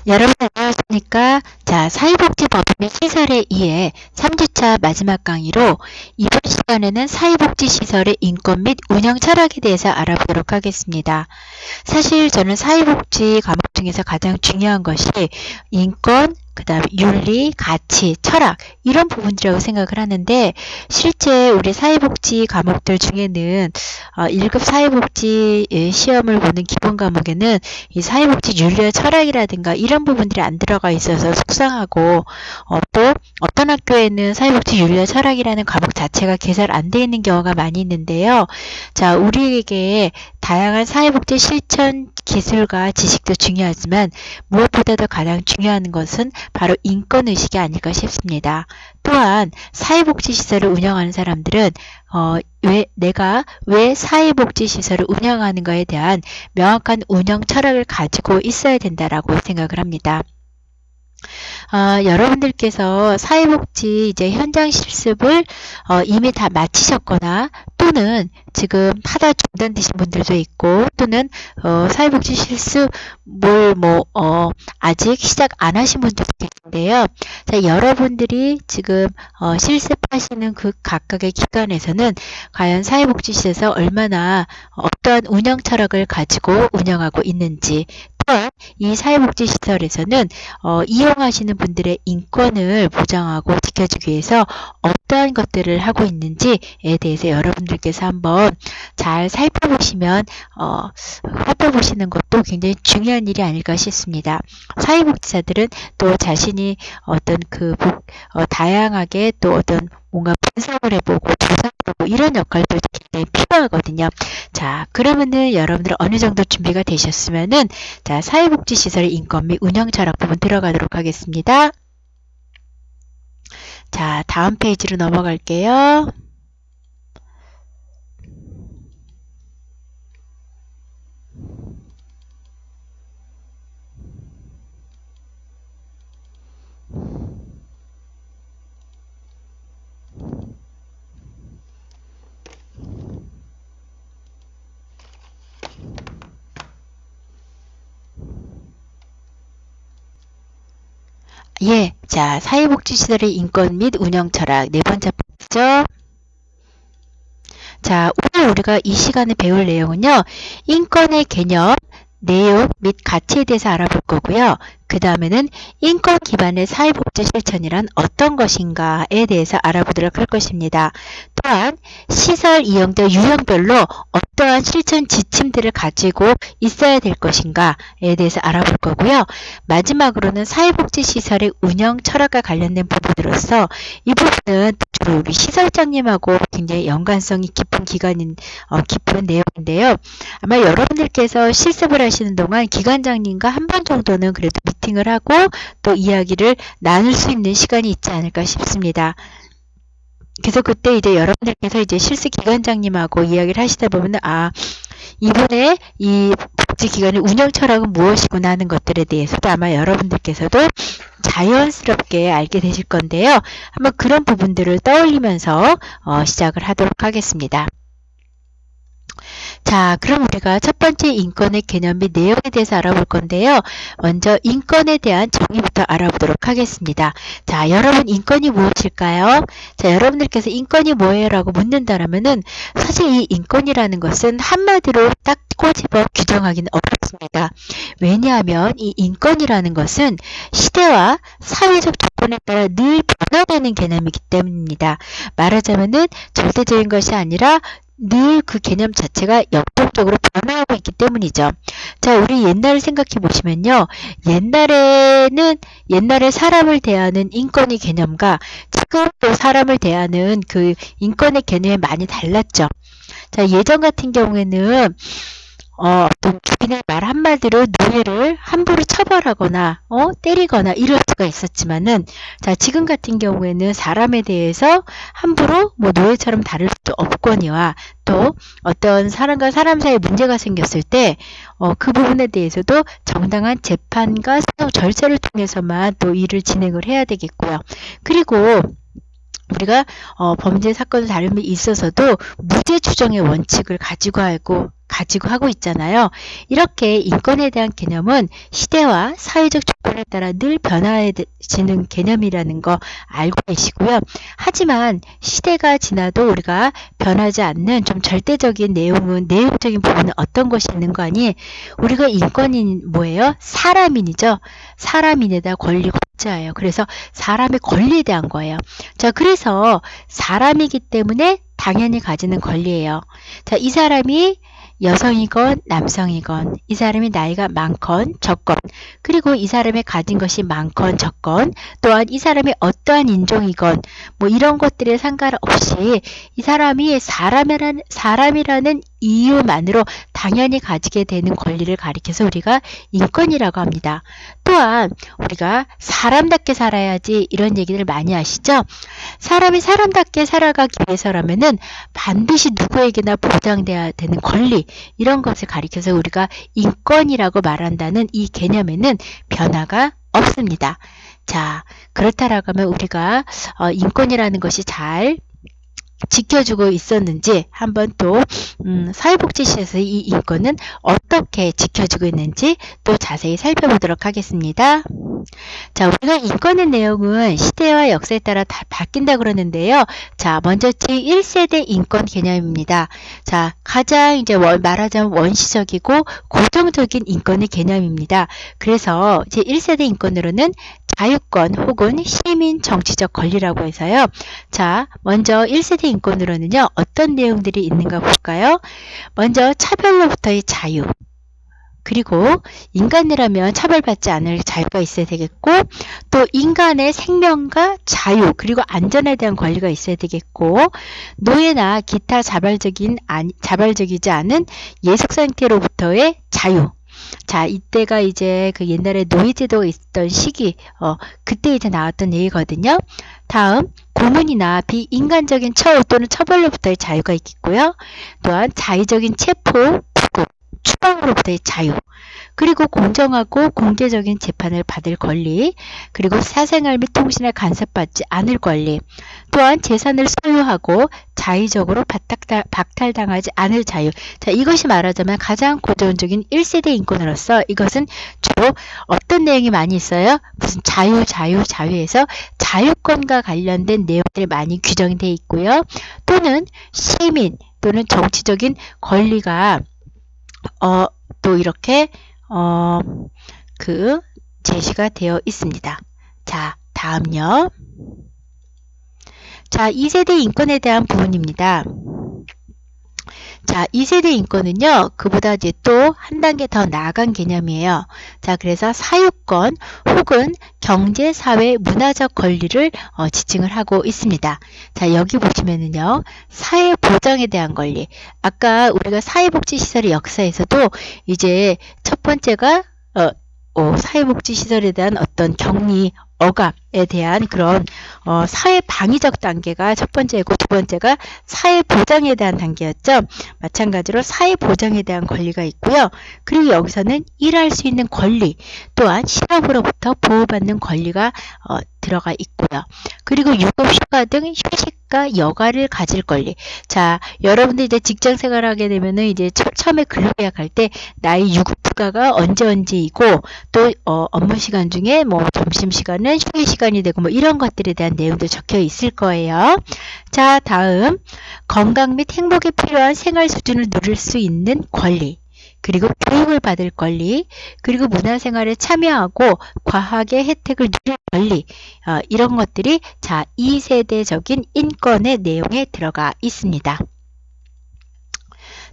여러분 안녕하십니까? 자, 사회복지법 및 시설에 의해 3주차 마지막 강의로 이번 시간에는 사회복지시설의 인권 및 운영 철학에 대해서 알아보도록 하겠습니다. 사실 저는 사회복지 과목 중에서 가장 중요한 것이 인권, 그 다음에 윤리, 가치, 철학 이런 부분이라고 생각을 하는데 실제 우리 사회복지 과목들 중에는 1급 사회복지 시험을 보는 기본 과목에는 이 사회복지 윤리와 철학이라든가 이런 부분들이 안 들어가 있어서 속상하고 또 어떤 학교에는 사회복지 윤리와 철학이라는 과목 자체가 개설 안 돼 있는 경우가 많이 있는데요. 자, 우리에게 다양한 사회복지 실천 기술과 지식도 중요하지만 무엇보다도 가장 중요한 것은 바로 인권의식이 아닐까 싶습니다. 또한 사회복지시설을 운영하는 사람들은 내가 왜 사회복지시설을 운영하는가에 대한 명확한 운영 철학을 가지고 있어야 된다라고 생각을 합니다. 여러분들께서 사회복지 이제 현장 실습을 이미 다 마치셨거나 또는 지금 하다 중단되신 분들도 있고 또는 사회복지 실습을 아직 시작 안 하신 분들도 계신데요. 자, 여러분들이 지금 실습하시는 그 각각의 기관에서는 과연 사회복지시설에서 얼마나 어떠한 운영 철학을 가지고 운영하고 있는지, 또한 이 사회복지시설에서는 이용하시는 분들의 인권을 보장하고 지켜주기 위해서 어떠한 것들을 하고 있는지에 대해서 여러분들께서 한번 잘 살펴보시는 것도 굉장히 중요한 일이 아닐까 싶습니다. 사회복지사들은 또 자신이 어떤 다양하게 또 어떤 뭔가 분석을 해보고 조사해보고 이런 역할도 굉장히 필요하거든요. 자, 그러면은 여러분들 어느 정도 준비가 되셨으면은 자, 사회복지시설의 인권 및 운영 철학 부분 들어가도록 하겠습니다. 자, 다음 페이지로 넘어갈게요. 예, 자, 사회복지시설의 인권 및 운영 철학 네 번째 파트죠. 자, 오늘 우리가 이 시간에 배울 내용은요, 인권의 개념, 내용 및 가치에 대해서 알아볼 거고요. 그 다음에는 인권 기반의 사회복지 실천이란 어떤 것인가에 대해서 알아보도록 할 것입니다. 또한 시설 이용자 유형별로 어떠한 실천 지침들을 가지고 있어야 될 것인가에 대해서 알아볼 거고요. 마지막으로는 사회복지시설의 운영 철학과 관련된 부분으로서 이 부분은 주로 우리 시설장님하고 굉장히 연관성이 깊은 깊은 내용인데요. 아마 여러분들께서 실습을 하시는 동안 기관장님과 한 번 정도는 그래도 미팅을 하고 또 이야기를 나눌 수 있는 시간이 있지 않을까 싶습니다. 그래서 그때 이제 여러분들께서 이제 실습 기관장님하고 이야기를 하시다 보면 이번에 이 복지기관의 운영 철학은 무엇이구나 하는 것들에 대해서도 아마 여러분들께서도 자연스럽게 알게 되실 건데요. 한번 그런 부분들을 떠올리면서 시작을 하도록 하겠습니다. 자, 그럼 우리가 첫 번째 인권의 개념 및 내용에 대해서 알아볼 건데요. 먼저 인권에 대한 정의부터 알아보도록 하겠습니다. 자, 여러분 인권이 무엇일까요? 자, 여러분들께서 인권이 뭐예요? 라고 묻는다라면은 사실 이 인권이라는 것은 한마디로 딱 꼬집어 규정하기는 어렵습니다. 왜냐하면 이 인권이라는 것은 시대와 사회적 조건에 따라 늘 변화되는 개념이기 때문입니다. 말하자면은 절대적인 것이 아니라 늘 그 개념 자체가 역동적으로 변화하고 있기 때문이죠. 자, 우리 옛날을 생각해 보시면요. 옛날에 사람을 대하는 인권의 개념과 지금 또 사람을 대하는 그 인권의 개념이 많이 달랐죠. 자, 예전 같은 경우에는 어떤 주인의 말 한마디로 노예를 함부로 처벌하거나 때리거나 이럴 수가 있었지만은 자, 지금 같은 경우에는 사람에 대해서 함부로 노예처럼 다룰 수도 없거니와 또 어떤 사람과 사람 사이에 문제가 생겼을 때 그 부분에 대해서도 정당한 재판과 소송 절차를 통해서만 또 일을 진행을 해야 되겠고요. 그리고 우리가 범죄 사건 다름이 있어서도 무죄 추정의 원칙을 가지고 가지고 하고 있잖아요. 이렇게 인권에 대한 개념은 시대와 사회적 조건에 따라 늘 변화해지는 개념이라는 거 알고 계시고요. 하지만 시대가 지나도 우리가 변하지 않는 좀 절대적인 내용적인 부분은 어떤 것이 있는 거 아니? 우리가 인권인 뭐예요? 사람인이죠. 사람인에다 권리 권자예요. 그래서 사람의 권리에 대한 거예요. 자, 그래서 사람이기 때문에 당연히 가지는 권리예요. 자, 이 사람이 여성이건 남성이건, 이 사람이 나이가 많건 적건, 그리고 이 사람이 가진 것이 많건 적건, 또한 이 사람이 어떠한 인종이건 뭐 이런 것들에 상관없이 이 사람이 사람이라는 이유만으로 당연히 가지게 되는 권리를 가리켜서 우리가 인권이라고 합니다. 또한 우리가 사람답게 살아야지 이런 얘기를 많이 하시죠. 사람이 사람답게 살아가기 위해서라면은 반드시 누구에게나 보장돼야 되는 권리, 이런 것을 가리켜서 우리가 인권이라고 말한다는 이 개념에는 변화가 없습니다. 자, 그렇다라고 하면 우리가 인권이라는 것이 잘 지켜주고 있었는지 한번 또 사회복지시에서 이 인권은 어떻게 지켜주고 있는지 또 자세히 살펴보도록 하겠습니다. 자, 우리가 인권의 내용은 시대와 역사에 따라 다 바뀐다 그러는데요. 자, 먼저 제1세대 인권 개념입니다. 자, 가장 이제 말하자면 원시적이고 고정적인 인권의 개념입니다. 그래서 제1세대 인권으로는 자유권 혹은 시민 정치적 권리라고 해서요. 자, 먼저 1세대 인권으로는요. 어떤 내용들이 있는가 볼까요? 먼저 차별로부터의 자유. 그리고 인간이라면 차별받지 않을 자유가 있어야 되겠고, 또 인간의 생명과 자유 그리고 안전에 대한 권리가 있어야 되겠고, 노예나 기타 자발적이지 않은 예속 상태로부터의 자유. 자, 이때가 이제 그 옛날에 노예제도가 있던 시기, 그때 이제 나왔던 얘기거든요. 다음, 고문이나 비인간적인 처우 또는 처벌로부터의 자유가 있겠고요. 또한 자의적인 체포, 구금, 추방으로부터의 자유, 그리고 공정하고 공개적인 재판을 받을 권리, 그리고 사생활 및 통신에 간섭받지 않을 권리, 또한 재산을 소유하고 자의적으로 박탈당하지 않을 자유. 자, 이것이 말하자면 가장 고전적인 1세대 인권으로서 이것은 주로 어떤 내용이 많이 있어요? 무슨 자유에서 자유권과 관련된 내용들이 많이 규정이 되어 있고요. 또는 시민 또는 정치적인 권리가 또 이렇게 제시가 되어 있습니다. 자, 다음요. 자, 2세대 인권에 대한 부분입니다. 자, 2세대 인권은요, 그보다 이제 또 한 단계 더 나아간 개념이에요. 자, 그래서 사유권 혹은 경제, 사회, 문화적 권리를 지칭을 하고 있습니다. 자, 여기 보시면은요, 사회 보장에 대한 권리. 아까 우리가 사회복지시설의 역사에서도 이제 첫 번째가 사회복지시설에 대한 어떤 격리, 억압에 대한 그런 사회 방위적 단계가 첫 번째고, 두 번째가 사회 보장에 대한 단계였죠. 마찬가지로 사회 보장에 대한 권리가 있고요. 그리고 여기서는 일할 수 있는 권리, 또한 실업으로부터 보호받는 권리가 들어가 있고요. 그리고 유급 휴가 등 휴식과 여가를 가질 권리. 자, 여러분들 이제 직장 생활하게 되면은 이제 처음에 근로계약할 때 나의 유급 휴가가 언제이고, 또 업무 시간 중에 뭐 점심 시간은 휴게 시간이 되고 뭐 이런 것들에 대한 내용도 적혀 있을 거예요. 자, 다음 건강 및 행복에 필요한 생활 수준을 누릴 수 있는 권리. 그리고 교육을 받을 권리, 그리고 문화생활에 참여하고 과학의 혜택을 누릴 권리, 이런 것들이 자 2세대적인 인권의 내용에 들어가 있습니다.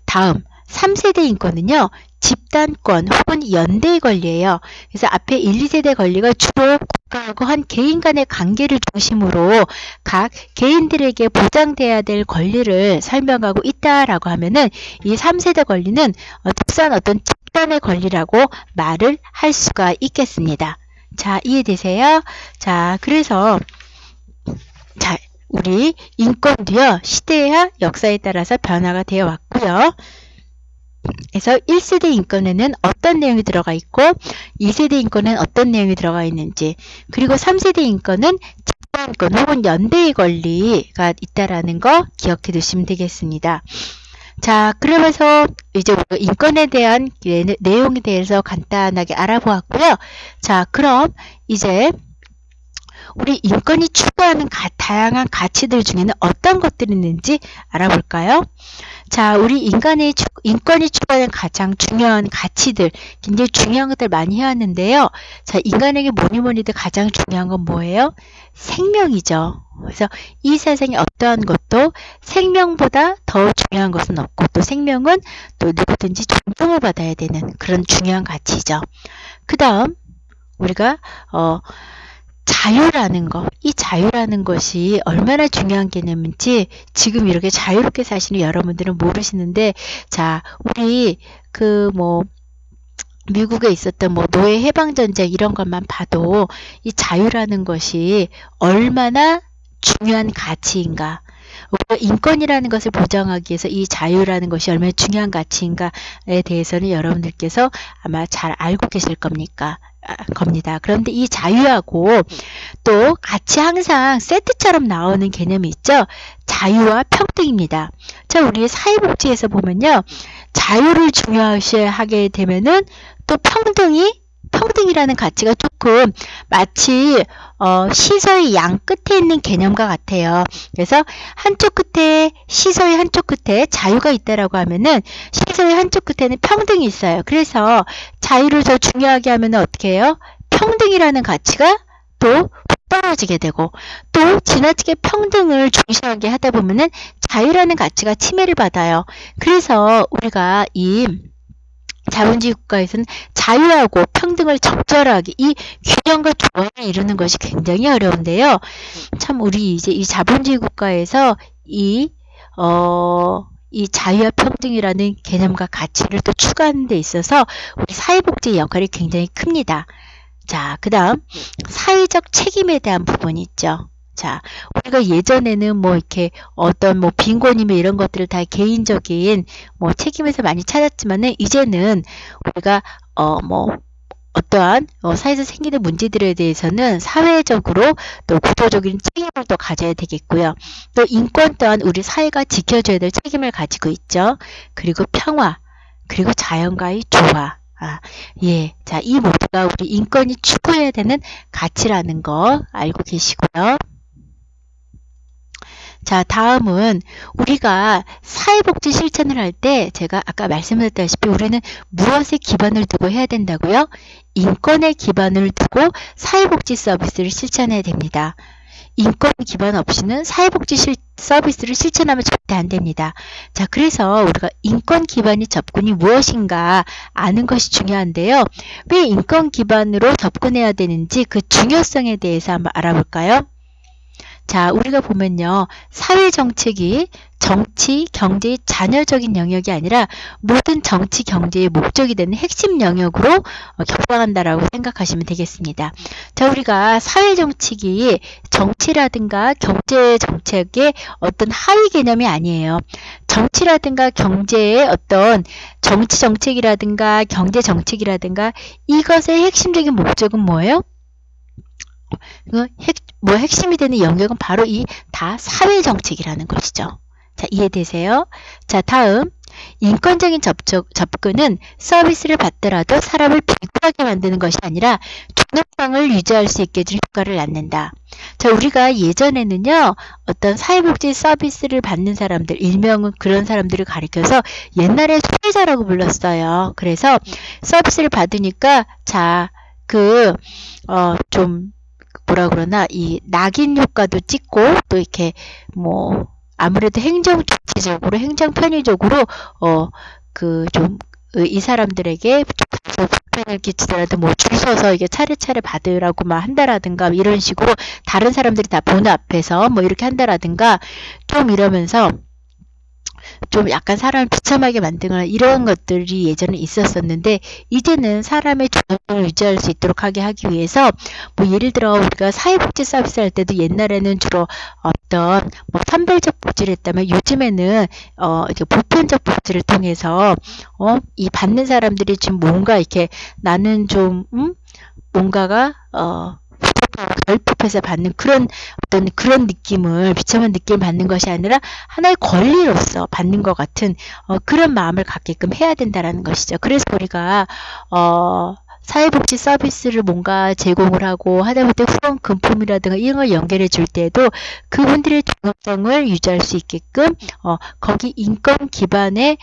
다음 3세대 인권은요. 집단권 혹은 연대의 권리예요. 그래서 앞에 1, 2세대 권리가 주로 국가하고 한 개인 간의 관계를 중심으로 각 개인들에게 보장돼야 될 권리를 설명하고 있다라고 하면은 이 3세대 권리는 특수한 어떤 집단의 권리라고 말을 할 수가 있겠습니다. 자, 이해되세요? 자, 그래서 자, 우리 인권도요. 시대와 역사에 따라서 변화가 되어 왔고요. 그래서 1세대 인권에는 어떤 내용이 들어가 있고 2세대 인권에는 어떤 내용이 들어가 있는지, 그리고 3세대 인권은 집단권 혹은 연대의 권리가 있다라는 거 기억해 두시면 되겠습니다. 자, 그러면서 이제 우리가 인권에 대한 내용에 대해서 간단하게 알아보았고요. 자, 그럼 이제 우리 인권이 추구하는 다양한 가치들 중에는 어떤 것들이 있는지 알아볼까요? 자, 우리 인권이 추구하는 가장 중요한 가치들, 굉장히 중요한 것들 많이 해왔는데요. 자, 인간에게 뭐니뭐니도 가장 중요한 건 뭐예요? 생명이죠. 그래서 이 세상에 어떠한 것도 생명보다 더 중요한 것은 없고, 또 생명은 또 누구든지 존중을 받아야 되는 그런 중요한 가치죠. 그 다음 우리가 자유라는 것, 이 자유라는 것이 얼마나 중요한 개념인지 지금 이렇게 자유롭게 사시는 여러분들은 모르시는데, 자, 우리 미국에 있었던 노예 해방전쟁 이런 것만 봐도 이 자유라는 것이 얼마나 중요한 가치인가, 우리가 인권이라는 것을 보장하기 위해서 이 자유라는 것이 얼마나 중요한 가치인가에 대해서는 여러분들께서 아마 잘 알고 계실 겁니다. 그런데 이 자유하고 또 같이 항상 세트처럼 나오는 개념이 있죠. 자유와 평등입니다. 자, 우리 사회복지에서 보면요, 자유를 중요시하게 되면은 또 평등이라는 가치가 조금 마치 시소의 양 끝에 있는 개념과 같아요. 그래서 시소의 한쪽 끝에 자유가 있다라고 하면은 시소의 한쪽 끝에는 평등이 있어요. 그래서 자유를 더 중요하게 하면 어떻게 해요? 평등이라는 가치가 또 떨어지게 되고, 또 지나치게 평등을 중시하게 하다 보면은 자유라는 가치가 침해를 받아요. 그래서 우리가 이 자본주의 국가에서는 자유하고 평등을 적절하게 이 균형과 조화를 이루는 것이 굉장히 어려운데요. 참 우리 이제 이 자본주의 국가에서 이 자유와 평등이라는 개념과 가치를 또 추구하는 데 있어서 우리 사회복지의 역할이 굉장히 큽니다. 자, 그 다음 사회적 책임에 대한 부분이 있죠. 자, 우리가 예전에는 이렇게 어떤 빈곤이며 이런 것들을 다 개인적인 책임에서 많이 찾았지만은, 이제는 우리가 어떠한 사회에서 생기는 문제들에 대해서는 사회적으로 또 구조적인 책임을 또 가져야 되겠고요. 또 인권 또한 우리 사회가 지켜줘야 될 책임을 가지고 있죠. 그리고 평화, 그리고 자연과의 조화. 예. 자, 이 모두가 우리 인권이 추구해야 되는 가치라는 거 알고 계시고요. 자, 다음은 우리가 사회복지 실천을 할 때 제가 아까 말씀드렸다시피 우리는 무엇에 기반을 두고 해야 된다고요? 인권에 기반을 두고 사회복지 서비스를 실천해야 됩니다. 인권 기반 없이는 사회복지 서비스를 실천하면 절대 안 됩니다. 자, 그래서 우리가 인권 기반의 접근이 무엇인가 아는 것이 중요한데요. 왜 인권 기반으로 접근해야 되는지 그 중요성에 대해서 한번 알아볼까요? 자, 우리가 보면요, 사회정책이 정치, 경제의 잔여적인 영역이 아니라 모든 정치, 경제의 목적이 되는 핵심 영역으로 격상한다라고 생각하시면 되겠습니다. 자, 우리가 사회정책이 정치라든가 경제정책의 어떤 하위 개념이 아니에요. 정치라든가 경제의 어떤 정치정책이라든가 경제정책이라든가 이것의 핵심적인 목적은 뭐예요? 핵심이 되는 영역은 바로 이 다 사회정책이라는 것이죠. 자, 이해되세요? 자, 다음 인권적인 접근은 서비스를 받더라도 사람을 비굴하게 만드는 것이 아니라 균형성을 유지할 수 있게 해줄 효과를 낳는다. 자, 우리가 예전에는요, 어떤 사회복지 서비스를 받는 사람들, 일명은 그런 사람들을 가리켜서 옛날에 소외자라고 불렀어요. 그래서 서비스를 받으니까 자, 좀 뭐라 그러나 이 낙인 효과도 찍고 또 이렇게 아무래도 행정 편의적으로 이 사람들에게 좀 불편을 끼치더라도 줄 서서 이게 차례차례 받으라고 한다라든가 이런 식으로 다른 사람들이 다 보는 앞에서 이렇게 한다라든가 좀 이러면서 좀 약간 사람을 비참하게 만드는 이런 것들이 예전에 있었었는데, 이제는 사람의 존엄을 유지할 수 있도록 하기 위해서 예를 들어 우리가 사회복지 서비스 할 때도 옛날에는 주로 어떤 선별적 복지를 했다면 요즘에는 이렇게 보편적 복지를 통해서 이 받는 사람들이 지금 뭔가 이렇게 나는 좀 뭔가가 결핍해서 받는 그런 느낌을, 비참한 느낌을 받는 것이 아니라 하나의 권리로서 받는 것 같은 그런 마음을 갖게끔 해야 된다라는 것이죠. 그래서 우리가 사회복지 서비스를 뭔가 제공을 하고 하다 보니 후원 금품이라든가 이런 걸 연결해 줄 때에도 그분들의 중요성을 유지할 수 있게끔 거기 인권에 기반을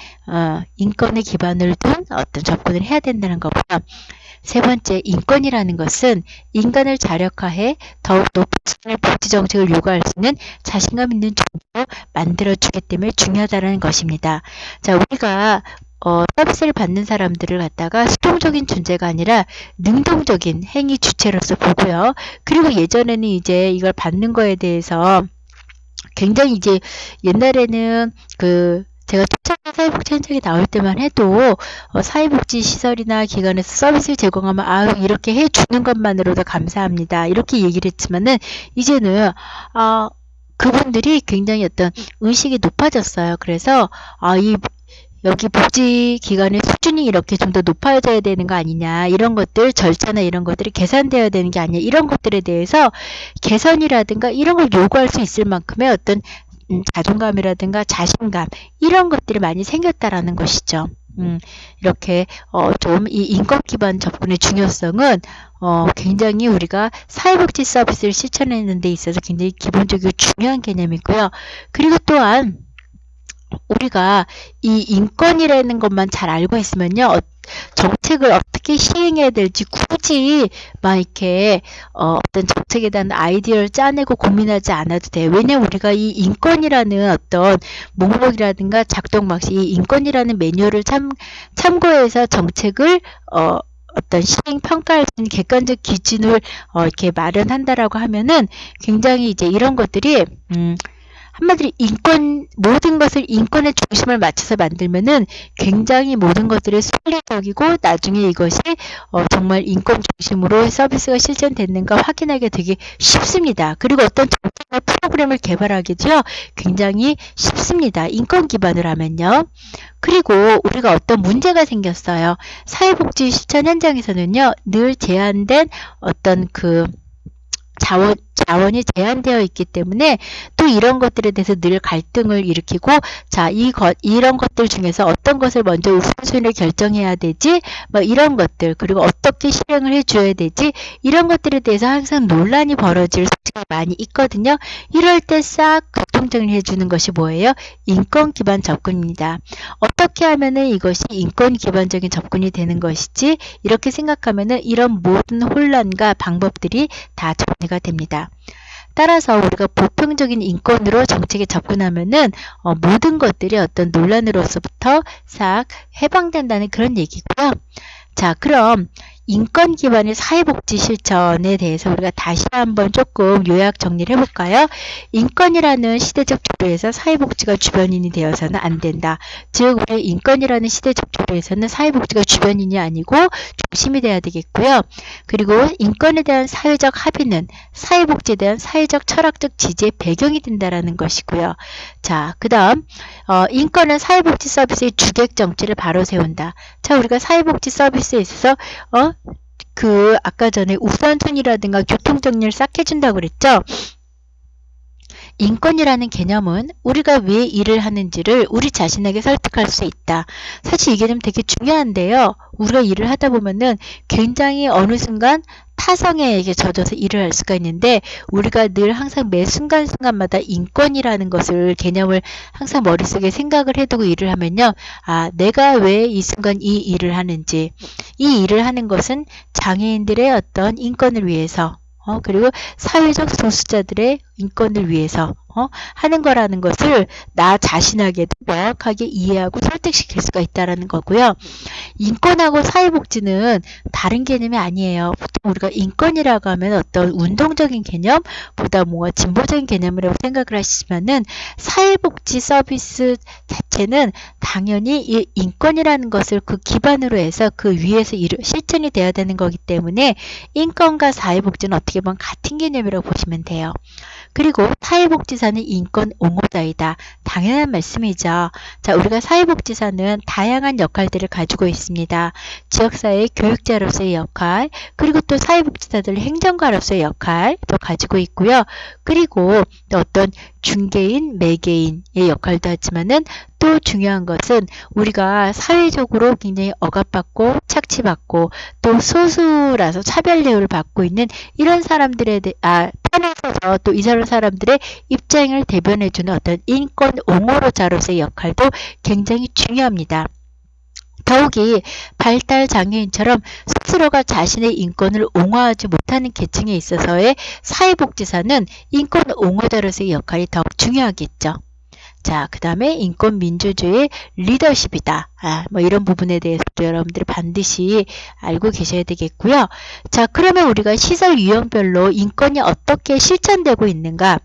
둔 어떤 접근을 해야 된다는 거고요. 세 번째, 인권이라는 것은 인간을 자력화해 더욱 높은 복지 정책을 요구할 수 있는 자신감 있는 존재로 만들어주기 때문에 중요하다는 것입니다. 자, 우리가 서비스를 받는 사람들을 갖다가 수동적인 존재가 아니라 능동적인 행위 주체로서 보고요. 그리고 예전에는 이제 이걸 받는 거에 대해서 굉장히 이제 옛날에는 제가 초창기 사회복지 현장에 나올 때만 해도 사회복지 시설이나 기관에서 서비스를 제공하면 이렇게 해주는 것만으로도 감사합니다. 이렇게 얘기를 했지만은 이제는 그분들이 굉장히 어떤 의식이 높아졌어요. 그래서 여기 복지기관의 수준이 이렇게 좀 더 높아져야 되는 거 아니냐, 이런 것들, 절차나 이런 것들이 개선되어야 되는 게 아니냐, 이런 것들에 대해서 개선이라든가 이런 걸 요구할 수 있을 만큼의 어떤 자존감이라든가 자신감, 이런 것들이 많이 생겼다라는 것이죠. 이렇게 좀 이 인권 기반 접근의 중요성은 굉장히 우리가 사회복지 서비스를 실천하는 데 있어서 굉장히 기본적이고 중요한 개념이고요. 그리고 또한 우리가 이 인권이라는 것만 잘 알고 있으면요, 정책을 어떻게 시행해야 될지 굳이 막 이렇게 어떤 정책에 대한 아이디어를 짜내고 고민하지 않아도 돼요. 왜냐면 우리가 이 인권이라는 어떤 목록이라든가 작동 방식, 이 인권이라는 매뉴얼을 참고해서 정책을 어떤 시행 평가할 수 있는 객관적 기준을 이렇게 마련한다라고 하면은 굉장히 이제 이런 것들이 한마디로 모든 것을 인권의 중심을 맞춰서 만들면은 굉장히 모든 것들이 순리적이고 나중에 이것이 정말 인권 중심으로 서비스가 실천됐는가 확인하기 되게 쉽습니다. 그리고 어떤 정책이나 프로그램을 개발하기도요, 굉장히 쉽습니다. 인권 기반으로 하면요. 그리고 우리가 어떤 문제가 생겼어요. 사회복지 실천 현장에서는요, 늘 제한된 어떤 자원이 제한되어 있기 때문에 또 이런 것들에 대해서 늘 갈등을 일으키고, 자, 이런 것들 중에서 어떤 것을 먼저 우선순위를 결정해야 되지, 뭐 이런 것들, 그리고 어떻게 실행을 해줘야 되지, 이런 것들에 대해서 항상 논란이 벌어질 수가 많이 있거든요. 이럴 때 싹 교통정리를 해주는 것이 뭐예요? 인권 기반 접근입니다. 어떻게 하면은 이것이 인권 기반적인 접근이 되는 것이지, 이렇게 생각하면은 이런 모든 혼란과 방법들이 다 정리가 됩니다. 따라서 우리가 보편적인 인권으로 정책에 접근하면은 모든 것들이 어떤 논란으로서부터 싹 해방된다는 그런 얘기고요. 자, 그럼 인권 기반의 사회복지 실천에 대해서 우리가 다시 한번 조금 요약 정리를 해볼까요? 인권이라는 시대적 조류에서 사회복지가 주변인이 되어서는 안 된다. 즉, 우리 인권이라는 시대적 조류에서는 사회복지가 주변인이 아니고 중심이 돼야 되겠고요. 그리고 인권에 대한 사회적 합의는 사회복지에 대한 사회적 철학적 지지의 배경이 된다라는 것이고요. 자, 그 다음 인권은 사회복지 서비스의 주객 정치를 바로 세운다. 자, 우리가 사회복지 서비스에 있어서 아까 전에 우선순위라든가 교통정리를 싹 해준다고 그랬죠? 인권이라는 개념은 우리가 왜 일을 하는지를 우리 자신에게 설득할 수 있다. 사실 이 개념 되게 중요한데요. 우리가 일을 하다 보면은 굉장히 어느 순간 타성에게 젖어서 일을 할 수가 있는데, 우리가 늘 항상 매 순간순간마다 인권이라는 것을 개념을 항상 머릿속에 생각을 해두고 일을 하면요, 내가 왜 이 순간 이 일을 하는지, 이 일을 하는 것은 장애인들의 어떤 인권을 위해서 그리고 사회적 소수자들의 인권을 위해서 하는 거라는 것을 나 자신에게도 명확하게 이해하고 설득시킬 수가 있다는 거고요. 인권하고 사회복지는 다른 개념이 아니에요. 보통 우리가 인권이라고 하면 어떤 운동적인 개념보다 뭔가 진보적인 개념이라고 생각을 하시지만은 사회복지 서비스 자체는 당연히 이 인권이라는 것을 그 기반으로 해서 그 위에서 실천이 되어야 되는 거기 때문에 인권과 사회복지는 어떻게 보면 같은 개념이라고 보시면 돼요. 그리고 사회복지사는 인권 옹호자이다. 당연한 말씀이죠. 자, 우리가 사회복지사는 다양한 역할들을 가지고 있습니다. 지역사회 교육자로서의 역할, 그리고 또 사회복지사들 행정가로서의 역할도 가지고 있고요. 그리고 또 어떤 중개인, 매개인의 역할도 하지만은 또 중요한 것은 우리가 사회적으로 굉장히 억압받고 착취받고 또 소수라서 차별 대우를 받고 있는 이런 사람들에 편에 서서 또 이 사람들의 입장을 대변해주는 어떤 인권 옹호자로서의 역할도 굉장히 중요합니다. 더욱이 발달 장애인처럼 스스로가 자신의 인권을 옹호하지 못하는 계층에 있어서의 사회복지사는 인권 옹호자로서의 역할이 더욱 중요하겠죠. 자, 그 다음에 인권민주주의 리더십이다. 뭐 이런 부분에 대해서도 여러분들이 반드시 알고 계셔야 되겠고요. 자, 그러면 우리가 시설 유형별로 인권이 어떻게 실천되고 있는가?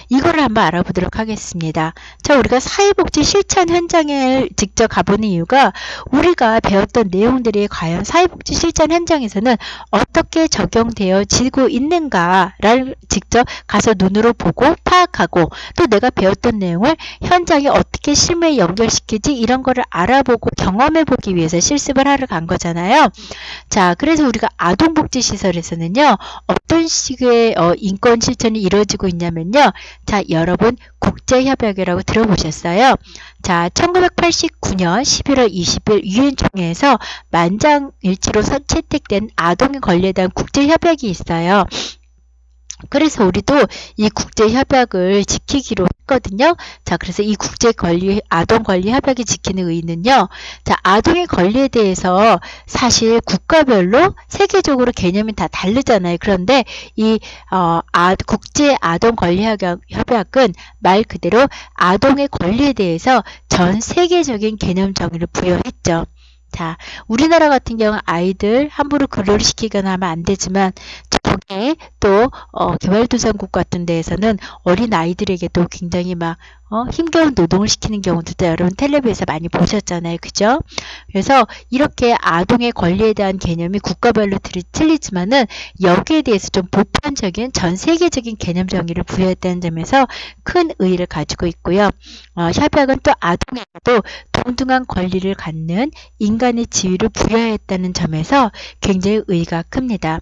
이거를 한번 알아보도록 하겠습니다. 자, 우리가 사회복지 실천 현장에 직접 가보는 이유가 우리가 배웠던 내용들이 과연 사회복지 실천 현장에서는 어떻게 적용되어지고 있는가를 직접 가서 눈으로 보고 파악하고 또 내가 배웠던 내용을 현장에 어떻게 실무에 연결시키지 이런 거를 알아보고 경험해보기 위해서 실습을 하러 간 거잖아요. 자, 그래서 우리가 아동복지시설에서는요, 어떤 식의 인권 실천이 이루어지고 있냐면요. 자, 여러분 국제협약이라고 들어보셨어요? 자, 1989년 11월 20일 유엔총회에서 만장일치로 채택된 아동의 권리에 대한 국제협약이 있어요. 그래서 우리도 이 국제협약을 지키기로 했거든요. 자, 그래서 이 아동권리협약이 지키는 의의는요. 자, 아동의 권리에 대해서 사실 국가별로 세계적으로 개념이 다 다르잖아요. 그런데 이 국제아동권리협약은 말 그대로 아동의 권리에 대해서 전 세계적인 개념 정의를 부여했죠. 자, 우리나라 같은 경우 아이들 함부로 근로를 시키거나 하면 안 되지만 저게 또 개발도상국 같은 데에서는 어린 아이들에게도 굉장히 막 힘겨운 노동을 시키는 경우도 여러분 텔레비에서 많이 보셨잖아요. 그죠? 그래서 이렇게 아동의 권리에 대한 개념이 국가별로 틀리지만은 여기에 대해서 좀 보편적인 전 세계적인 개념 정의를 부여했다는 점에서 큰 의의를 가지고 있고요. 협약은 또 아동에게도 동등한 권리를 갖는 인간의 지위를 부여했다는 점에서 굉장히 의의가 큽니다.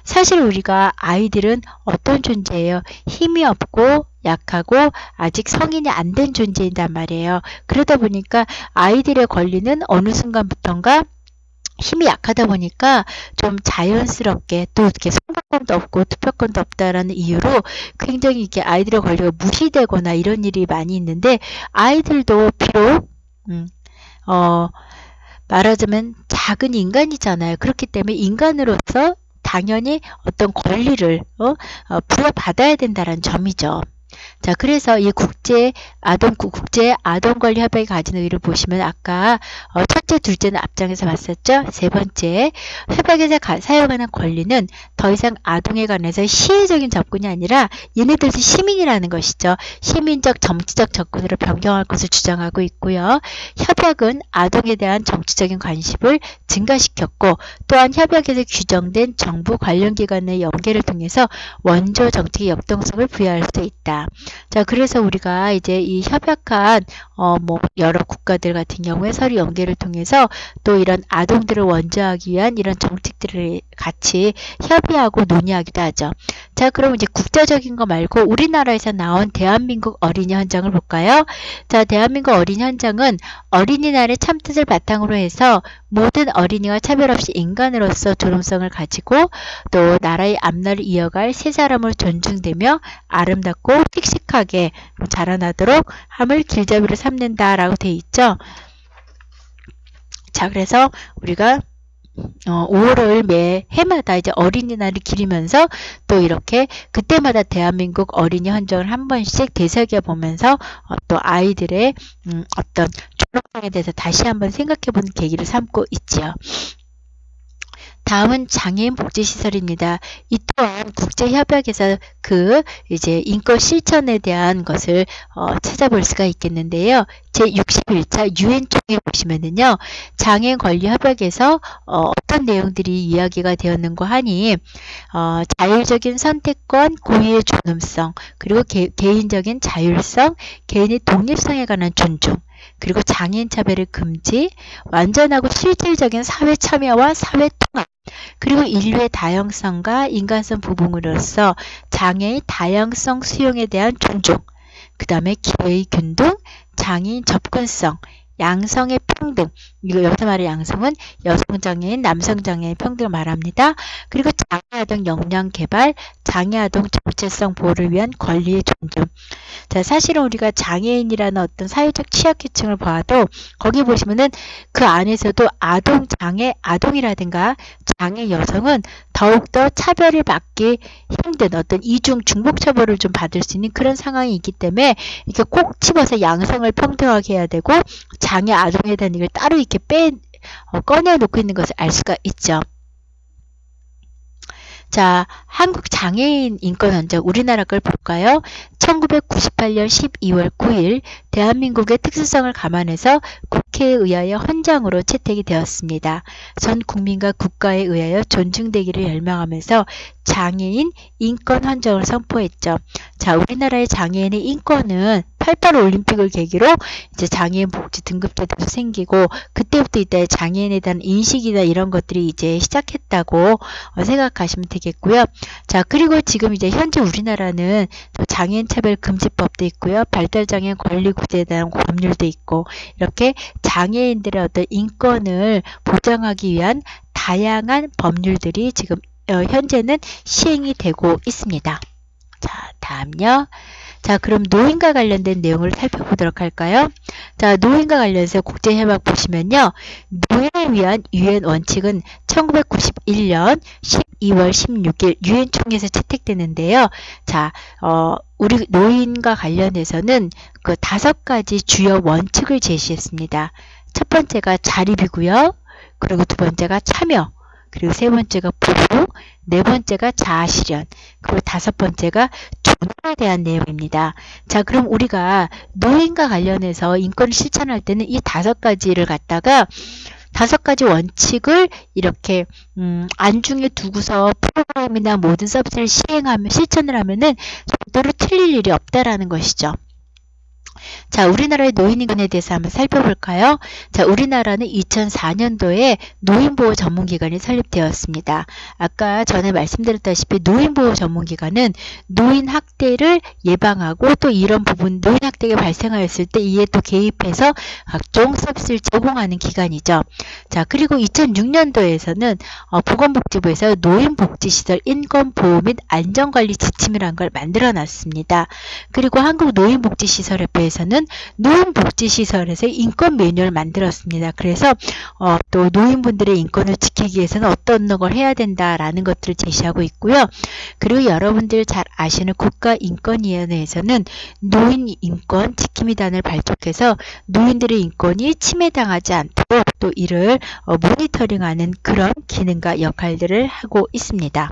사실 우리가 아이들은 어떤 존재예요? 힘이 없고 약하고 아직 성인이 안 된 존재이단 말이에요. 그러다 보니까 아이들의 권리는 어느 순간부터인가 힘이 약하다 보니까 좀 자연스럽게 또 이렇게 선거권도 없고 투표권도 없다라는 이유로 굉장히 이렇게 아이들의 권리가 무시되거나 이런 일이 많이 있는데 아이들도 비록 말하자면 작은 인간이잖아요. 그렇기 때문에 인간으로서 당연히 어떤 권리를 부여받아야 된다는 점이죠. 자, 그래서 이 국제 아동권리 협약이 가진 의의를 보시면 아까 첫째, 둘째는 앞장에서 봤었죠. 세 번째, 협약에서 사용하는 권리는 더 이상 아동에 관해서 시혜적인 접근이 아니라 얘네들도 시민이라는 것이죠. 시민적 정치적 접근으로 변경할 것을 주장하고 있고요. 협약은 아동에 대한 정치적인 관심을 증가시켰고 또한 협약에서 규정된 정부 관련 기관의 연계를 통해서 원조 정책의 역동성을 부여할 수 있다. 자, 그래서 우리가 이제 이 협약한 여러 국가들 같은 경우에 서로 연계를 통해서 또 이런 아동들을 원조하기 위한 이런 정책들을 같이 협의하고 논의하기도 하죠. 자, 그럼 이제 국제적인 거 말고 우리나라에서 나온 대한민국 어린이 헌장을 볼까요? 자, 대한민국 어린이 헌장은 어린이날의 참뜻을 바탕으로 해서 모든 어린이와 차별 없이 인간으로서 존엄성을 가지고 또 나라의 앞날을 이어갈 세 사람을 존중되며 아름답고 씩씩하게 자라나도록 함을 길잡이로 삼는다라고 돼 있죠. 자, 그래서 우리가 5월을 매 해마다 이제 어린이날을 기리면서 또 이렇게 그때마다 대한민국 어린이 헌정을 한 번씩 되새겨 보면서 또 아이들의 어떤 존엄성에 대해서 다시 한번 생각해 보는 계기를 삼고 있지요. 다음은 장애인 복지시설입니다. 이 또한 국제협약에서 그 이제 인권 실천에 대한 것을 찾아볼 수가 있겠는데요. 제61차 유엔 총회 보시면은요, 장애인 권리 협약에서 어떤 내용들이 이야기가 되었는고 하니 자율적인 선택권, 고유의 존엄성, 그리고 개인적인 자율성, 개인의 독립성에 관한 존중, 그리고 장애인 차별의 금지, 완전하고 실질적인 사회 참여와 사회 통합, 그리고 인류의 다양성과 인간성 부분으로서 장애의 다양성 수용에 대한 존중, 그 다음에 기회의 균등, 장애인 접근성, 양성의 평등, 이거 여기서 말의 양성은 여성장애인, 남성장애인 평등을 말합니다. 그리고 장애아동 역량 개발, 장애아동 정체성 보호를 위한 권리의 존중. 자, 사실은 우리가 장애인이라는 어떤 사회적 취약계층을 봐도 거기 보시면은 그 안에서도 아동, 장애, 아동이라든가 장애 여성은 더욱더 차별을 받기 힘든 어떤 이중 중복 처벌을 좀 받을 수 있는 그런 상황이 있기 때문에 이렇게 꼭 집어서 양성을 평등하게 해야 되고 장애 아동에 대한 이걸 따로 이렇게 꺼내 놓고 있는 것을 알 수가 있죠. 자, 한국 장애인 인권 헌정 우리나라 걸 볼까요? 1998년 12월 9일 대한민국의 특수성을 감안해서 국회에 의하여 헌정으로 채택이 되었습니다. 전 국민과 국가에 의하여 존중되기를 열망하면서 장애인 인권 헌정을 선포했죠. 자, 우리나라의 장애인의 인권은 88 올림픽을 계기로 이제 장애인 복지 등급제도도 생기고 그때부터 이때 장애인에 대한 인식이나 이런 것들이 이제 시작했다고 생각하시면 되겠고요. 자, 그리고 지금 이제 현재 우리나라는 또 장애인 차별 금지법도 있고요. 발달장애인 권리 구제에 대한 법률도 있고 이렇게 장애인들의 어떤 인권을 보장하기 위한 다양한 법률들이 지금 현재는 시행이 되고 있습니다. 자, 다음요. 자, 그럼 노인과 관련된 내용을 살펴보도록 할까요? 자, 노인과 관련해서 국제협약 보시면요. 노인을 위한 유엔 원칙은 1991년 12월 16일 유엔 총회에서 채택되는데요. 자, 우리 노인과 관련해서는 그 5가지 주요 원칙을 제시했습니다. 첫 번째가 자립이고요. 그리고 두 번째가 참여. 그리고 세 번째가 부부, 네 번째가 자아실현, 그리고 다섯 번째가 존엄에 대한 내용입니다. 자, 그럼 우리가 노인과 관련해서 인권을 실천할 때는 이 5가지를 갖다가 5가지 원칙을 이렇게 안중에 두고서 프로그램이나 모든 서비스를 실천을 하면은 절대로 틀릴 일이 없다라는 것이죠. 자, 우리나라의 노인인권에 대해서 한번 살펴볼까요? 자, 우리나라는 2004년도에 노인보호 전문기관이 설립되었습니다. 아까 전에 말씀드렸다시피 노인보호 전문기관은 노인학대를 예방하고 또 이런 부분 노인학대가 발생하였을 때 이에 또 개입해서 각종 서비스를 제공하는 기관이죠. 자, 그리고 2006년도에서는 보건복지부에서 노인복지시설 인권보호 및 안전관리 지침이라는 걸 만들어놨습니다. 그리고 한국노인복지시설협회에서는 노인복지시설에서 인권 매뉴얼을 만들었습니다. 그래서 또 노인분들의 인권을 지키기 위해서는 어떤 걸 해야 된다라는 것들을 제시하고 있고요. 그리고 여러분들 잘 아시는 국가인권위원회에서는 노인인권 지킴이단을 발족해서 노인들의 인권이 침해당하지 않도록 또 이를 모니터링하는 그런 기능과 역할들을 하고 있습니다.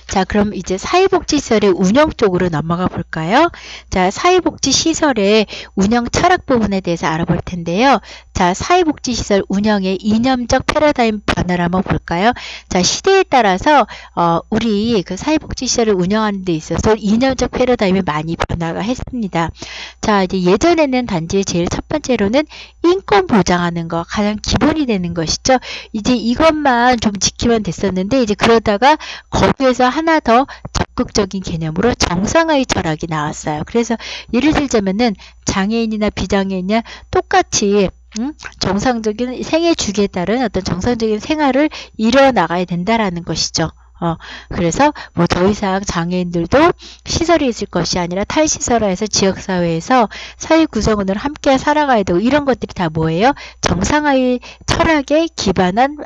자, 그럼 이제 사회복지시설의 운영 쪽으로 넘어가 볼까요? 자, 사회복지시설의 운영 철학 부분에 대해서 알아볼 텐데요. 자, 사회복지시설 운영의 이념적 패러다임 변화를 한번 볼까요? 자, 시대에 따라서 우리 그 사회복지시설을 운영하는 데 있어서 이념적 패러다임이 많이 변화가 했습니다. 자, 이제 예전에는 단지 제일 첫 번째로는 인권 보장하는 거 가장 기본이 되는 것이죠. 이제 이것만 좀 지키면 됐었는데 이제 그러다가 거기에서 하나 더 적극적인 개념으로 정상화의 철학이 나왔어요. 그래서 예를 들자면은 장애인이나 비장애인이나 똑같이 정상적인 생애 주기에 따른 어떤 정상적인 생활을 이뤄나가야 된다라는 것이죠. 그래서 뭐 더 이상 장애인들도 시설이 있을 것이 아니라 탈시설화해서 지역사회에서 사회 구성원으로 함께 살아가야 되고 이런 것들이 다 뭐예요? 정상화의 철학에 기반한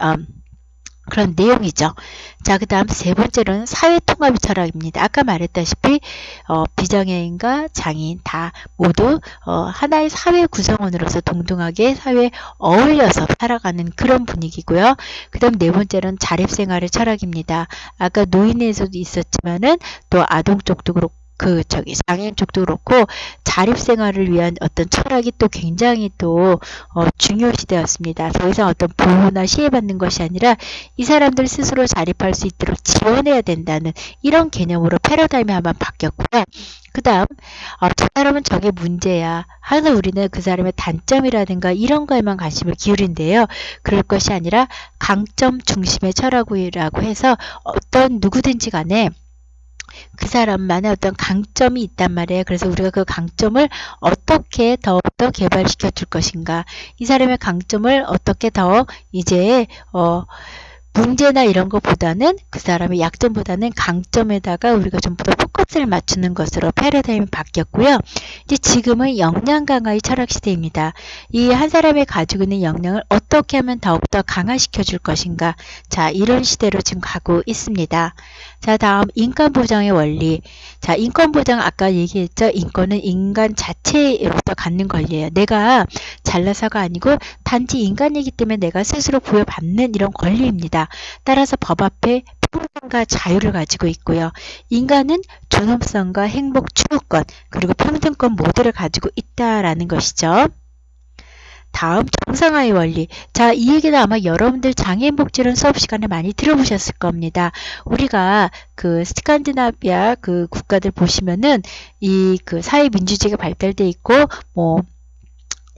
그런 내용이죠. 자, 그 다음 세 번째로는 사회통합의 철학입니다. 아까 말했다시피 비장애인과 장애인 다 모두 하나의 사회 구성원으로서 동등하게 사회에 어울려서 살아가는 그런 분위기고요. 그 다음 네 번째는 자립생활의 철학입니다. 아까 노인에서도 있었지만은 또 아동 쪽도 그렇고 장애인 쪽도 그렇고 자립생활을 위한 어떤 철학이 또 굉장히 또 중요시되었습니다. 더 이상 어떤 보호나 시해받는 것이 아니라 이 사람들 스스로 자립할 수 있도록 지원해야 된다는 이런 개념으로 패러다임이 한번 바뀌었고요. 그 다음 저 사람은 저게 문제야. 항상 우리는 그 사람의 단점이라든가 이런 거에만 관심을 기울인데요. 그럴 것이 아니라 강점 중심의 철학이라고 해서 어떤 누구든지 간에 그 사람만의 어떤 강점이 있단 말이에요. 그래서 우리가 그 강점을 어떻게 더욱더 개발시켜 줄 것인가, 이 사람의 강점을 어떻게 더 이제 문제나 이런 것보다는 그 사람의 약점보다는 강점에다가 우리가 전부 더 포커스를 맞추는 것으로 패러다임이 바뀌었고요. 이제 지금은 역량 강화의 철학 시대입니다. 이 한 사람이 가지고 있는 역량을 어떻게 하면 더욱더 강화시켜 줄 것인가, 자, 이런 시대로 지금 가고 있습니다. 자, 다음 인권 보장의 원리. 자, 인권 보장 아까 얘기했죠. 인권은 인간 자체로부터 갖는 권리예요. 내가 잘나서가 아니고 단지 인간이기 때문에 내가 스스로 부여받는 이런 권리입니다. 따라서 법 앞에 평등과 자유를 가지고 있고요. 인간은 존엄성과 행복 추구권 그리고 평등권 모두를 가지고 있다라는 것이죠. 다음 정상화의 원리. 자, 이 얘기는 아마 여러분들 장애인 복지론 수업 시간에 많이 들어보셨을 겁니다. 우리가 그 스칸디나비아 그 국가들 보시면은 이 그 사회 민주주의가 발달돼 있고 뭐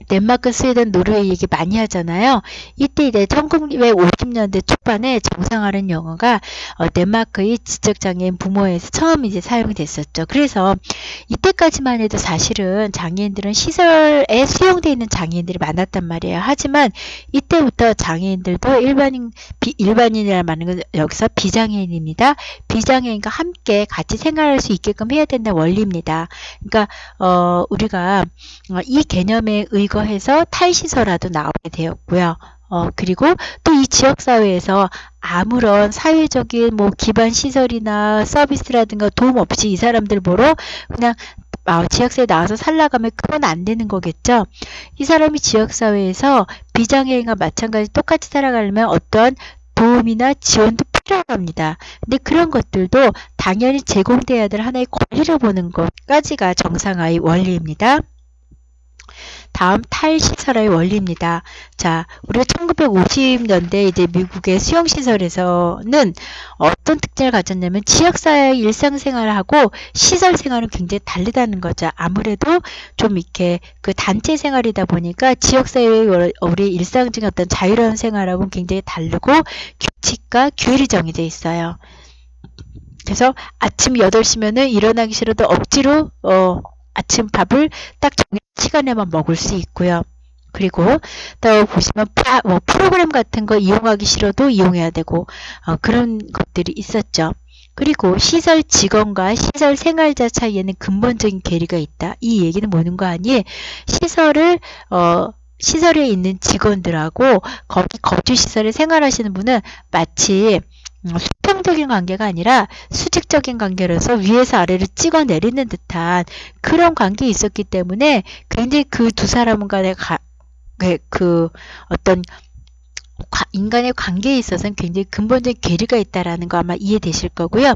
덴마크, 스웨덴, 노르웨이 얘기 많이 하잖아요. 이때 이제 1950년대 초반에 정상화라는 용어가 덴마크의 지적장애인 부모회에서 처음 이제 사용이 됐었죠. 그래서 이때까지만 해도 사실은 장애인들은 시설에 수용되어 있는 장애인들이 많았단 말이에요. 하지만 이때부터 장애인들도 일반인이라는 말은 여기서 비장애인입니다. 비장애인과 함께 같이 생활할 수 있게끔 해야 된다는 원리입니다. 그러니까 우리가 이 개념에 의거해서 탈시설화도 나오게 되었고요. 그리고 또 이 지역사회에서 아무런 사회적인 뭐 기반 시설이나 서비스라든가 도움 없이 이 사람들 보러 그냥 지역사회에 나와서 살라가면 그건 안 되는 거겠죠. 이 사람이 지역사회에서 비장애인과 마찬가지 똑같이 살아가려면 어떠한 도움이나 지원도 필요합니다. 근데 그런 것들도 당연히 제공돼야 될 하나의 권리를 보는 것까지가 정상화의 원리입니다. 다음 탈시설화의 원리입니다. 자, 우리가 1950년대 이제 미국의 수용시설에서는 어떤 특징을 가졌냐면 지역사회의 일상생활하고 시설생활은 굉장히 다르다는 거죠. 아무래도 좀 이렇게 그 단체 생활이다 보니까 지역사회의 우리 일상적인 어떤 자유로운 생활하고는 굉장히 다르고 규칙과 규율이 정해져 있어요. 그래서 아침 8시면은 일어나기 싫어도 억지로 아침 밥을 딱 정해진 시간에만 먹을 수 있고요. 그리고 또 보시면 프로그램 같은 거 이용하기 싫어도 이용해야 되고 그런 것들이 있었죠. 그리고 시설 직원과 시설 생활자 사이에는 근본적인 괴리가 있다. 이 얘기는 뭐는 거 아니에요? 시설에 있는 직원들하고 거기 거주시설에 생활하시는 분은 마치 수평적인 관계가 아니라 수직적인 관계로서 위에서 아래를 찍어 내리는 듯한 그런 관계에 있었기 때문에 굉장히 그 두 사람 간의 어떤 인간의 관계에 있어서는 굉장히 근본적인 괴리가 있다라는 거 아마 이해되실 거고요.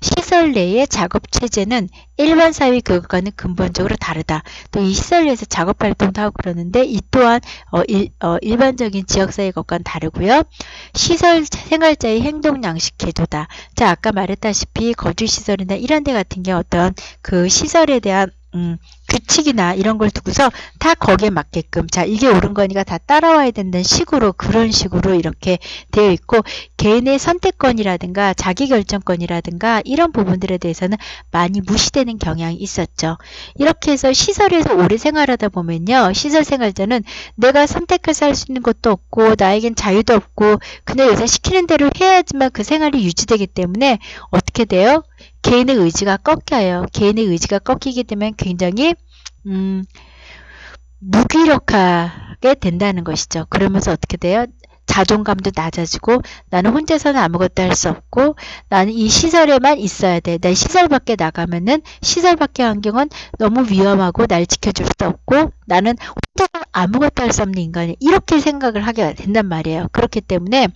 시설 내의 작업 체제는 일반 사회 교육과는 근본적으로 다르다. 또 이 시설 내에서 작업 활동도 하고 그러는데 이 또한 일반적인 지역사회 것과는 다르고요. 시설 생활자의 행동 양식 제도다. 자, 아까 말했다시피 거주시설이나 이런 데 같은 게 어떤 그 시설에 대한 규칙이나 이런 걸 두고서 다 거기에 맞게끔 자 이게 옳은 거니까 다 따라와야 된다는 식으로 그런 식으로 이렇게 되어 있고 개인의 선택권이라든가 자기결정권이라든가 이런 부분들에 대해서는 많이 무시되는 경향이 있었죠. 이렇게 해서 시설에서 오래 생활하다 보면요. 시설 생활자는 내가 선택해서 할 수 있는 것도 없고 나에겐 자유도 없고 그냥 요새 시키는 대로 해야지만 그 생활이 유지되기 때문에 어떻게 돼요? 개인의 의지가 꺾여요. 개인의 의지가 꺾이게 되면 굉장히 무기력하게 된다는 것이죠. 그러면서 어떻게 돼요? 자존감도 낮아지고 나는 혼자서는 아무것도 할 수 없고 나는 이 시설에만 있어야 돼. 내 시설 밖에 나가면은 시설 밖의 환경은 너무 위험하고 날 지켜줄 수 없고 나는 혼자서 아무것도 할 수 없는 인간이야. 이렇게 생각을 하게 된단 말이에요. 그렇기 때문에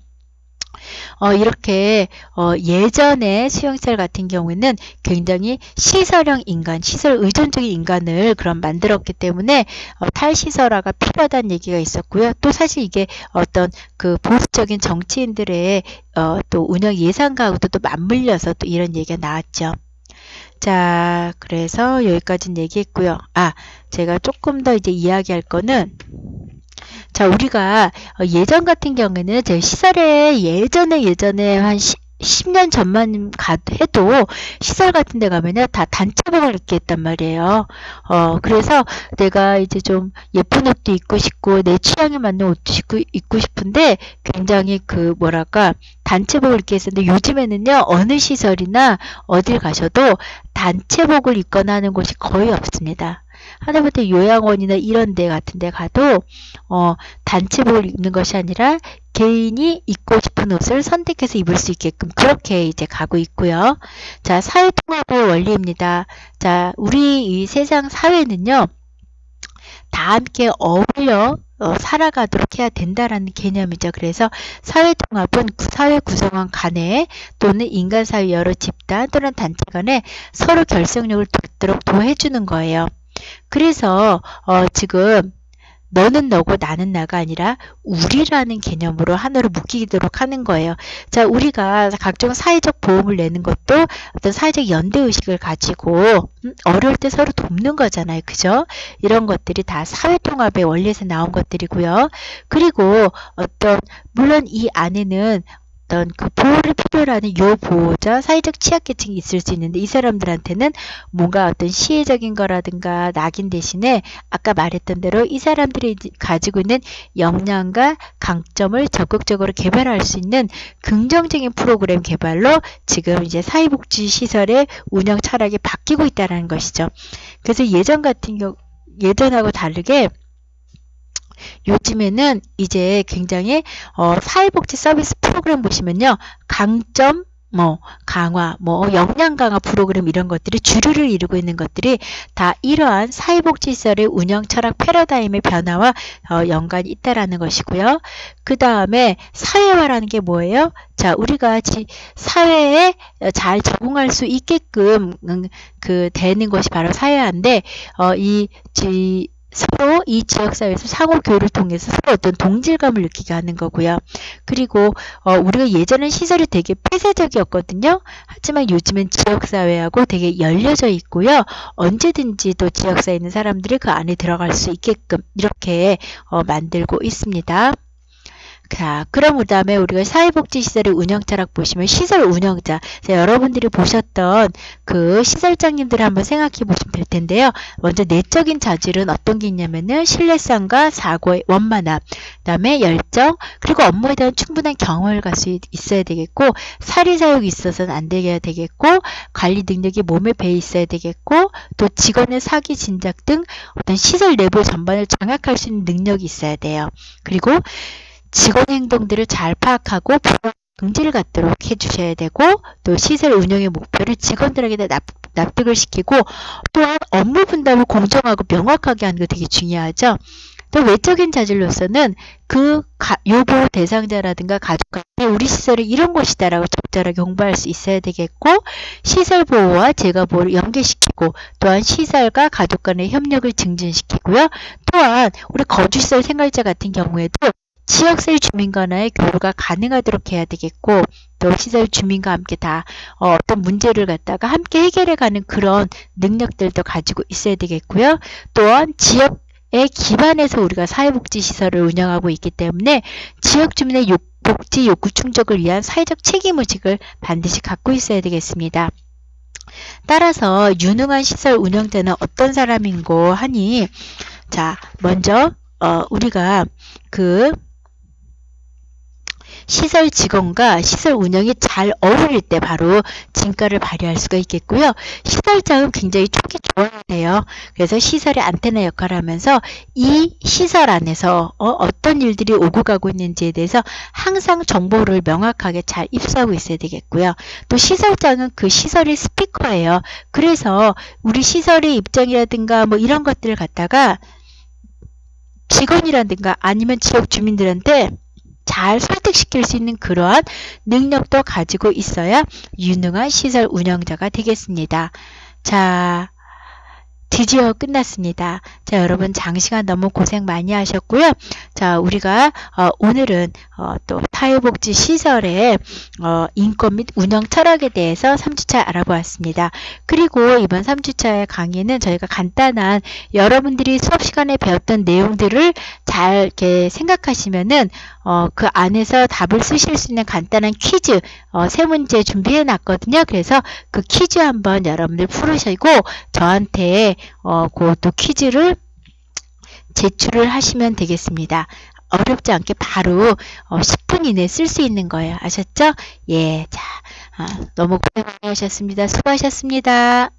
이렇게 예전에 수용시설 같은 경우에는 굉장히 시설형 인간, 시설 의존적인 인간을 그럼 만들었기 때문에 탈시설화가 필요하다는 얘기가 있었고요. 또 사실 이게 어떤 그 보수적인 정치인들의 또 운영 예상과도 또 맞물려서 또 이런 얘기가 나왔죠. 자, 그래서 여기까지는 얘기했고요. 제가 조금 더 이제 이야기할 거는 자, 우리가 예전 같은 경우에는 제 시설에 예전에 한 10년 전만 해도 시설 같은 데 가면요 다 단체복을 입게 했단 말이에요. 그래서 내가 이제 좀 예쁜 옷도 입고 싶고 내 취향에 맞는 옷도 입고 싶은데 굉장히 그 뭐랄까 단체복을 입게 했었는데 요즘에는요 어느 시설이나 어딜 가셔도 단체복을 입거나 하는 곳이 거의 없습니다. 하다못해 요양원이나 이런 데 같은 데 가도 단체복을 입는 것이 아니라 개인이 입고 싶은 옷을 선택해서 입을 수 있게끔 그렇게 이제 가고 있고요. 자, 사회통합의 원리입니다. 자, 우리 이 세상 사회는요, 다 함께 어울려 살아가도록 해야 된다라는 개념이죠. 그래서 사회통합은 사회 구성원 간에 또는 인간사회 여러 집단 또는 단체 간에 서로 결속력을 돋도록 도와주는 거예요. 그래서 지금 너는 너고 나는 나가 아니라 우리라는 개념으로 하나로 묶이도록 하는 거예요. 자, 우리가 각종 사회적 보험을 내는 것도 어떤 사회적 연대의식을 가지고 어려울 때 서로 돕는 거잖아요. 그죠? 이런 것들이 다 사회통합의 원리에서 나온 것들이고요. 그리고 물론 이 안에는 어떤 그 보호를 필요로 하는 요 보호자, 사회적 취약계층이 있을 수 있는데 이 사람들한테는 뭔가 어떤 시혜적인 거라든가 낙인 대신에 아까 말했던 대로 이 사람들이 가지고 있는 역량과 강점을 적극적으로 개발할 수 있는 긍정적인 프로그램 개발로 지금 이제 사회복지시설의 운영 철학이 바뀌고 있다는 것이죠. 그래서 예전하고 다르게 요즘에는 이제 굉장히 사회복지 서비스 프로그램 보시면요. 강점, 강화, 역량 강화 프로그램 이런 것들이 주류를 이루고 있는 것들이 다 이러한 사회복지시설의 운영 철학 패러다임의 변화와 연관이 있다라는 것이고요. 그 다음에 사회화라는 게 뭐예요? 자, 우리가 사회에 잘 적응할 수 있게끔 되는 것이 바로 사회화인데 서로 이 지역사회에서 상호교류를 통해서 서로 어떤 동질감을 느끼게 하는 거고요. 그리고 우리가 예전엔 시설이 되게 폐쇄적이었거든요. 하지만 요즘엔 지역사회하고 되게 열려져 있고요. 언제든지 또 지역사회에 있는 사람들이 그 안에 들어갈 수 있게끔 이렇게 만들고 있습니다. 자, 그럼 그 다음에 우리가 사회복지시설의 운영철학 보시면 시설 운영자, 여러분들이 보셨던 그 시설장님들을 한번 생각해 보시면 될 텐데요. 먼저 내적인 자질은 어떤 게 있냐면은 신뢰성과 사고의 원만함, 그 다음에 열정, 그리고 업무에 대한 충분한 경험을 가지고 있어야 되겠고, 사리사욕이 있어서는 안 되겠고, 관리 능력이 몸에 배어 있어야 되겠고, 또 직원의 사기 진작 등 어떤 시설 내부 전반을 장악할 수 있는 능력이 있어야 돼요. 그리고 직원 행동들을 잘 파악하고 긍지를 갖도록 해주셔야 되고 또 시설 운영의 목표를 직원들에게 납득을 시키고 또한 업무 분담을 공정하고 명확하게 하는 게 되게 중요하죠. 또 외적인 자질로서는 그 요보 대상자라든가 가족한테 우리 시설이 이런 곳이다라고 적절하게 홍보할 수 있어야 되겠고 시설 보호와 재가 보호를 연계시키고 또한 시설과 가족 간의 협력을 증진시키고요. 또한 우리 거주시설 생활자 같은 경우에도 지역사회 주민과의 교류가 가능하도록 해야 되겠고 또 시설 주민과 함께 다 어떤 문제를 갖다가 함께 해결해가는 그런 능력들도 가지고 있어야 되겠고요. 또한 지역에 기반해서 우리가 사회복지시설을 운영하고 있기 때문에 지역 주민의 복지 욕구 충족을 위한 사회적 책임의식을 반드시 갖고 있어야 되겠습니다. 따라서 유능한 시설 운영자는 어떤 사람인고 하니 자, 먼저 우리가 시설 직원과 시설 운영이 잘 어울릴 때 바로 진가를 발휘할 수가 있겠고요. 시설장은 굉장히 촉이 좋아야 돼요. 그래서 시설의 안테나 역할을 하면서 이 시설 안에서 어떤 일들이 오고 가고 있는지에 대해서 항상 정보를 명확하게 잘 입수하고 있어야 되겠고요. 또 시설장은 그 시설의 스피커예요. 그래서 우리 시설의 입장이라든가 뭐 이런 것들을 갖다가 직원이라든가 아니면 지역 주민들한테 잘 설득시킬 수 있는 그러한 능력도 가지고 있어야 유능한 시설 운영자가 되겠습니다. 자, 드디어 끝났습니다. 자, 여러분 장시간 너무 고생 많이 하셨고요. 자, 우리가 오늘은 또 사회복지 시설의 인권 및 운영 철학에 대해서 3주차 알아보았습니다. 그리고 이번 3주차의 강의는 저희가 간단한 여러분들이 수업 시간에 배웠던 내용들을 잘 이렇게 생각하시면은 그 안에서 답을 쓰실 수 있는 간단한 퀴즈 세 문제 준비해 놨거든요. 그래서 그 퀴즈 한번 여러분들 풀으시고 저한테 그 퀴즈를 제출을 하시면 되겠습니다. 어렵지 않게 바로 10분 이내에 쓸 수 있는 거예요. 아셨죠? 예, 자, 너무 고생 많이 하셨습니다. 수고하셨습니다.